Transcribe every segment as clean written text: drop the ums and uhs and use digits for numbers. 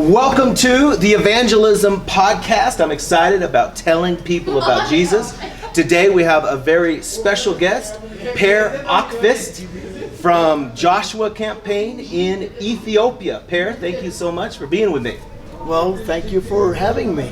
Welcome to the Evangelism Podcast. I'm excited about telling people about Jesus. Today we have a very special guest, Per Akvist from Joshua Campaign in Ethiopia. Per, thank you so much for being with me. Well, thank you for having me.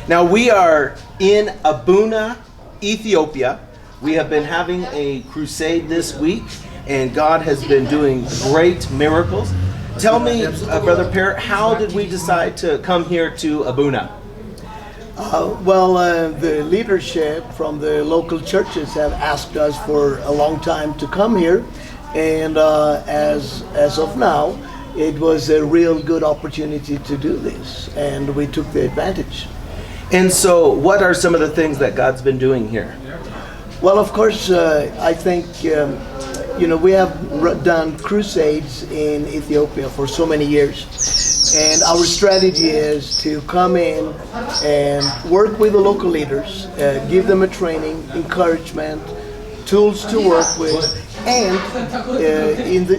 Now we are in Abuna, Ethiopia. We have been having a crusade this week, and God has been doing great miracles. Tell me, Brother Per, how did we decide to come here to Abuna? The leadership from the local churches have asked us for a long time to come here, and as of now, it was a real good opportunity to do this, and we took the advantage. And so, what are some of the things that God's been doing here? Well, of course, I think we have done crusades in Ethiopia for so many years, and our strategy is to come in and work with the local leaders, give them a training, encouragement, tools to work with, and in the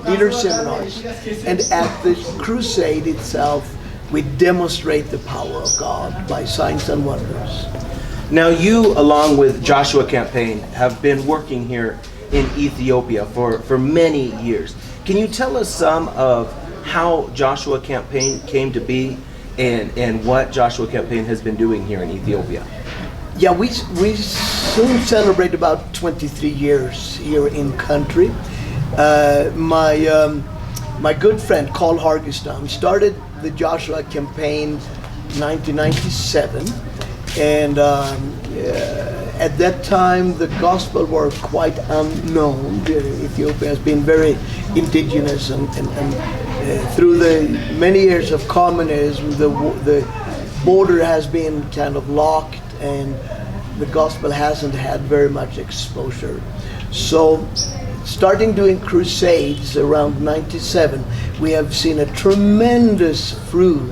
leader seminars and at the crusade itself, we demonstrate the power of God by signs and wonders. Now you, along with Joshua Campaign, have been working here in Ethiopia for many years. Can you tell us some of how Joshua Campaign came to be and what Joshua Campaign has been doing here in Ethiopia? Yeah, we soon celebrate about 23 years here in country. My good friend Carl Hargestam started the Joshua Campaign 1997. And at that time, the gospel were quite unknown. Ethiopia has been very indigenous, and through the many years of communism, the border has been kind of locked, and the gospel hasn't had very much exposure. So, starting doing crusades around 97, we have seen a tremendous fruit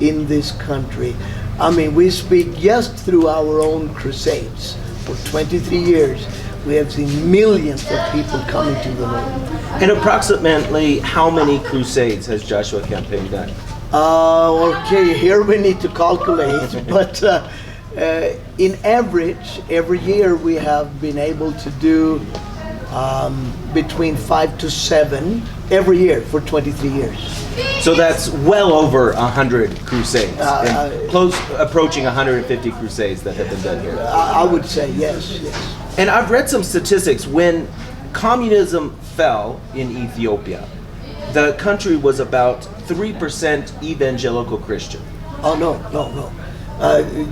in this country. I mean, we speak just through our own crusades. For 23 years, we have seen millions of people coming to the Lord. And approximately how many crusades has Joshua Campaign done? Okay, here we need to calculate, but in average, every year we have been able to do between 5 to 7 every year for 23 years. So that's well over 100 crusades, close approaching 150 crusades that have been done here. I would say yes. And I've read some statistics. When communism fell in Ethiopia, the country was about 3% evangelical Christian. Oh, no.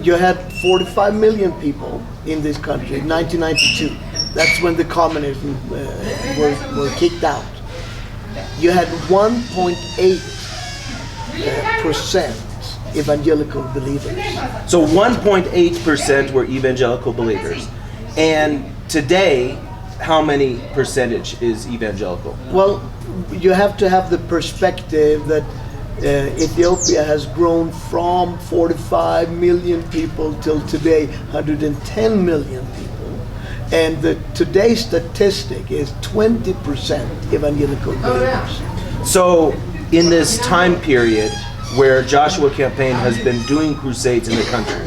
You had 45 million people in this country in 1992. That's when the communism were kicked out. You had 1.8% evangelical believers. So 1.8% were evangelical believers. And today, how many percentage is evangelical? Well, you have to have the perspective that Ethiopia has grown from 45 million people till today 110 million people. And today's statistic is 20% evangelical believers. So in this time period where Joshua Campaign has been doing crusades in the country,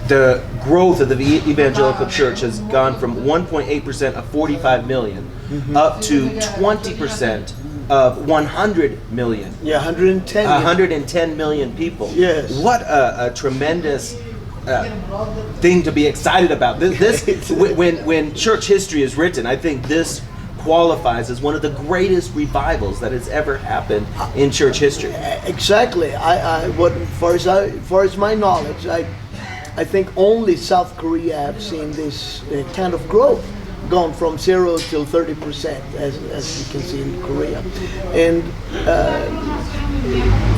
the growth of the evangelical church has gone from 1.8% of 45 million up to 20% of 100 million. Yeah, 110 million people. Yes. What a tremendous thing to be excited about. This when church history is written, I think this qualifies as one of the greatest revivals that has ever happened in church history. Exactly. Far as my knowledge, I think only South Korea have seen this kind of growth, gone from 0 till 30%, as you can see in Korea. And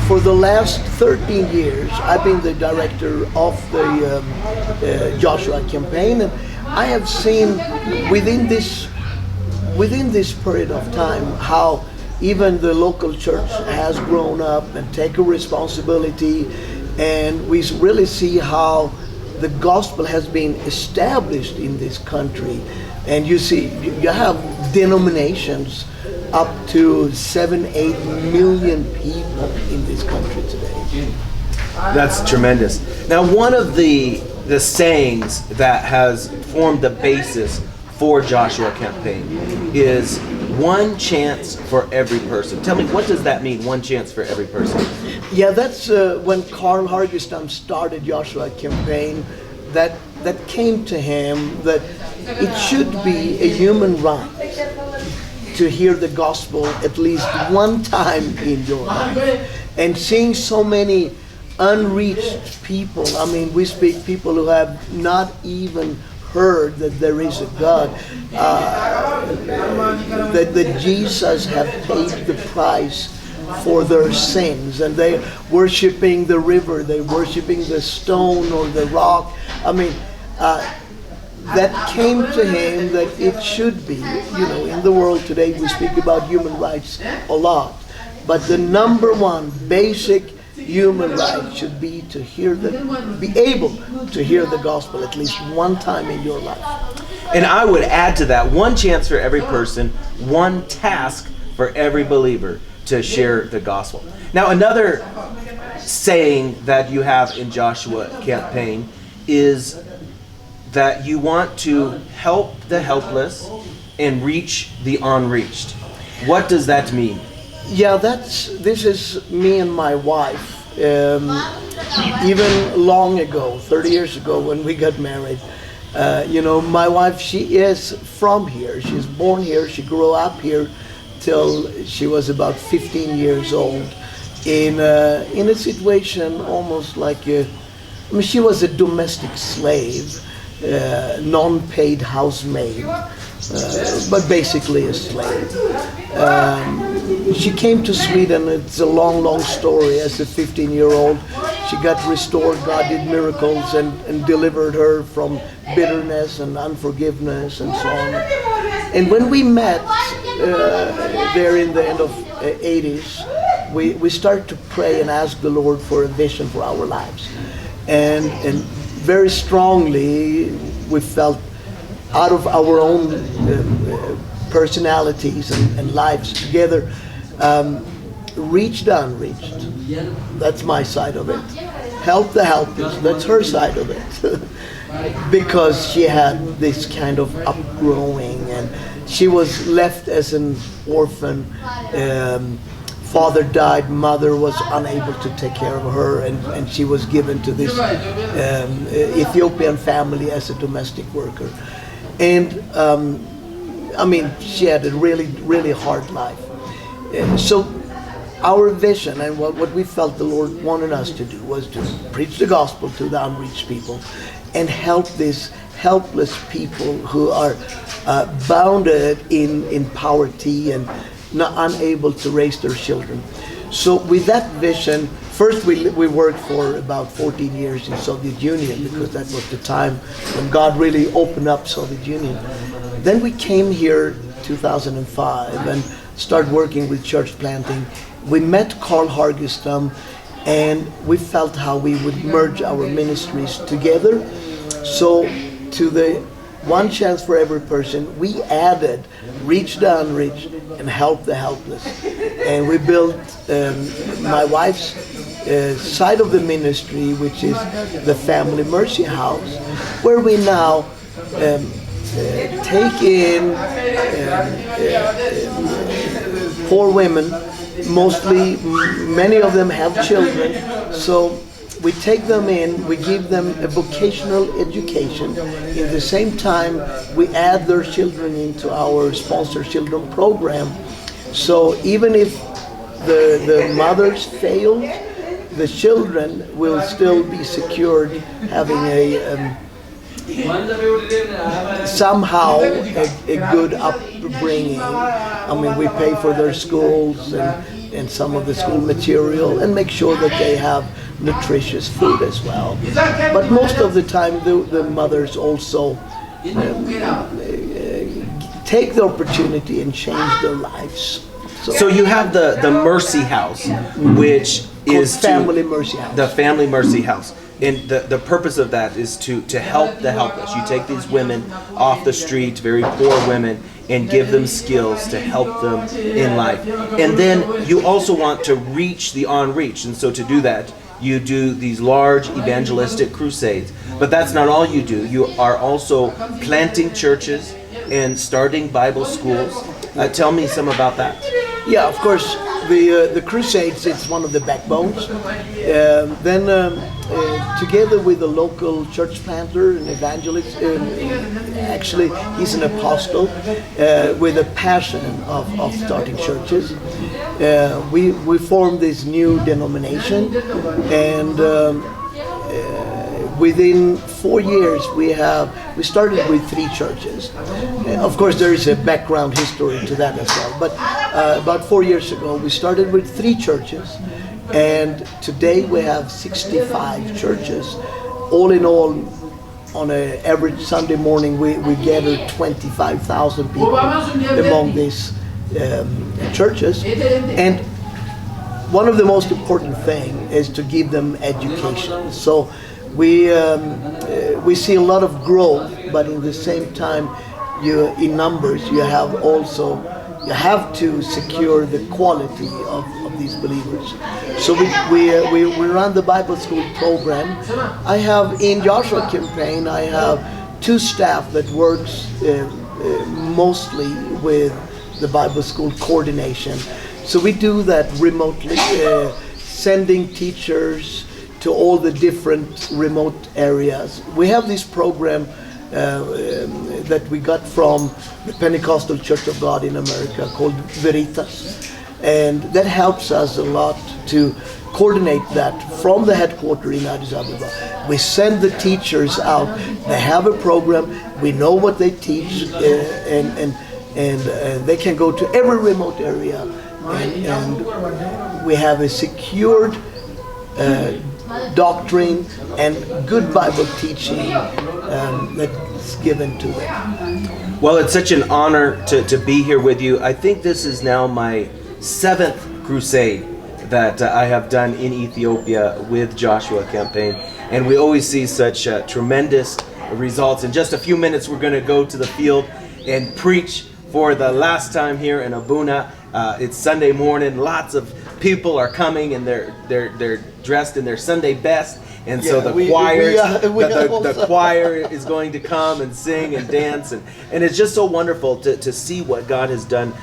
for the last 13 years, I've been the director of the Joshua Campaign, and I have seen within this period of time how even the local church has grown up and taken responsibility, and we really see how the gospel has been established in this country. And you see, you have denominations up to 7-8 million people in this country today. That's tremendous. Now, one of the sayings that has formed the basis for Joshua Campaign is one chance for every person. Tell me, what does that mean, one chance for every person? Yeah, that's when Carl Hargestam started Joshua Campaign, that came to him that it should be a human right to hear the gospel at least one time in your life. And seeing so many unreached people, I mean, we speak people who have not even heard that there is a God, that Jesus have paid the price for their sins, and they're worshiping the river, they're worshiping the stone or the rock. I mean, that came to him that it should be, in the world today we speak about human rights a lot, but the number one basic human right should be to be able to hear the gospel at least one time in your life. And I would add to that, one chance for every person, one task for every believer to share the gospel. Now, another saying that you have in Joshua Campaign is that you want to help the helpless and reach the unreached. What does that mean? Yeah, this is me and my wife. Even long ago, 30 years ago when we got married, my wife, she is from here. She's born here. She grew up here till she was about 15 years old in a situation almost like she was a domestic slave, non-paid housemaid, but basically a slave. She came to Sweden. It's a long story. As a 15-year-old, she got restored. God did miracles and delivered her from bitterness and unforgiveness and so on. And when we met there in the end of 80s, we started to pray and ask the Lord for a vision for our lives. And very strongly we felt out of our own personalities and lives together, reach the unreached. That's my side of it. Help the helpless. That's her side of it. Because she had this kind of upgrowing, and she was left as an orphan. Father died, mother was unable to take care of her, and she was given to this Ethiopian family as a domestic worker. And she had a really hard life. So our vision and what we felt the Lord wanted us to do was to preach the gospel to the unreached people and help these helpless people who are bounded in poverty and not unable to raise their children. So with that vision, first we worked for about 14 years in Soviet Union, because that was the time when God really opened up Soviet Union. Then we came here 2005 and started working with church planting. We met Carl Hargestam, and we felt how we would merge our ministries together. So to the one chance for every person, we added reach the unreached and help the helpless. And we built my wife's side of the ministry, which is the Family Mercy House, where we now take in poor women. Mostly, many of them have children, so we take them in, we give them a vocational education. In the same time, we add their children into our Sponsor Children program. So even if the mothers fail, the children will still be secured, having somehow a good upbringing. We pay for their schools and some of the school material, and make sure that they have nutritious food as well. But most of the time, the mothers also take the opportunity and change their lives. So you have the Mercy House, which is Family Mercy House. The Family Mercy House. And the purpose of that is to help the helpless. You take these women off the street, very poor women, and give them skills to help them in life. And then you also want to reach the unreached. And so to do that, you do these large evangelistic crusades. But that's not all you do. You are also planting churches and starting Bible schools. Tell me some about that. Yeah, of course, the crusades, it's one of the backbones. Together with a local church planter, an evangelist, actually he's an apostle with a passion of starting churches. We formed this new denomination, and within 4 years we started with 3 churches. Of course there is a background history to that as well, but about 4 years ago we started with 3 churches, and today we have 65 churches. All in all, on an average Sunday morning we gather 25,000 people among these churches. And one of the most important thing is to give them education. So we see a lot of growth, but in the same time, in numbers, you have to secure the quality of these believers. So we run the Bible school program. I have in Joshua Campaign, I have 2 staff that works mostly with the Bible school coordination. So we do that remotely, sending teachers to all the different remote areas. We have this program that we got from the Pentecostal Church of God in America called Veritas, and that helps us a lot to coordinate that from the headquarters in Addis Ababa. We send the teachers out. They have a program. We know what they teach, and they can go to every remote area, and we have a secured doctrine and good Bible teaching that's given to them. Well, it's such an honor to be here with you. I think this is now my 7th crusade that I have done in Ethiopia with Joshua Campaign, and we always see such tremendous results. In just a few minutes, we're going to go to the field and preach for the last time here in Abuna. It's Sunday morning. Lots of people are coming, and they're dressed in their Sunday best, and so the choir is going to come and sing and dance, and it's just so wonderful to see what God has done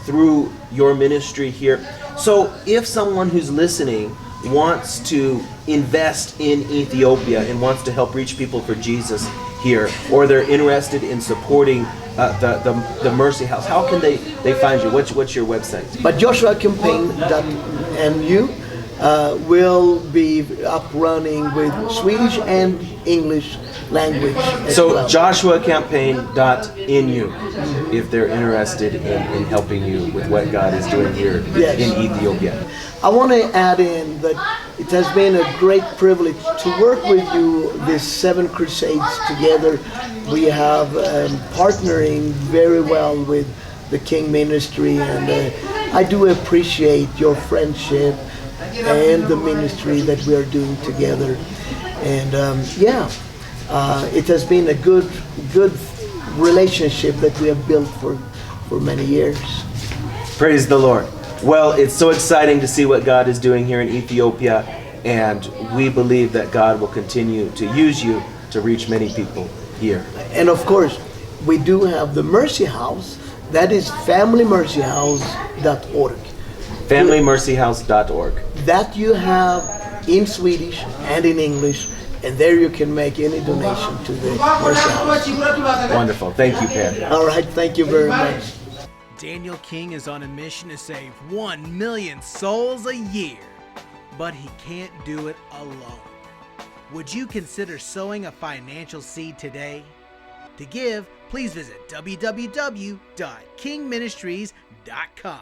through your ministry here. So if someone who's listening wants to invest in Ethiopia and wants to help reach people for Jesus here, or they're interested in supporting the Mercy House, how can they find you? What's your website? But joshuacampaign.nu will be up running with Swedish and English language. So well. joshuacampaign.nu if they're interested in helping you with what God is doing here in Ethiopia. I want to add in that it has been a great privilege to work with you these 7 crusades together. We have partnering very well with the King Ministry, and I do appreciate your friendship and the ministry that we are doing together. And it has been a good relationship that we have built for many years. Praise the Lord. Well, it's so exciting to see what God is doing here in Ethiopia, and we believe that God will continue to use you to reach many people here. And of course, we do have the Mercy House. That is familymercyhouse.org. familymercyhouse.org. That you have in Swedish and in English, and there you can make any donation to the Mercy House. Wonderful. Thank you, Pat. All right, thank you very much. Daniel King is on a mission to save 1 million souls a year, but he can't do it alone. Would you consider sowing a financial seed today? To give, please visit www.kingministries.com.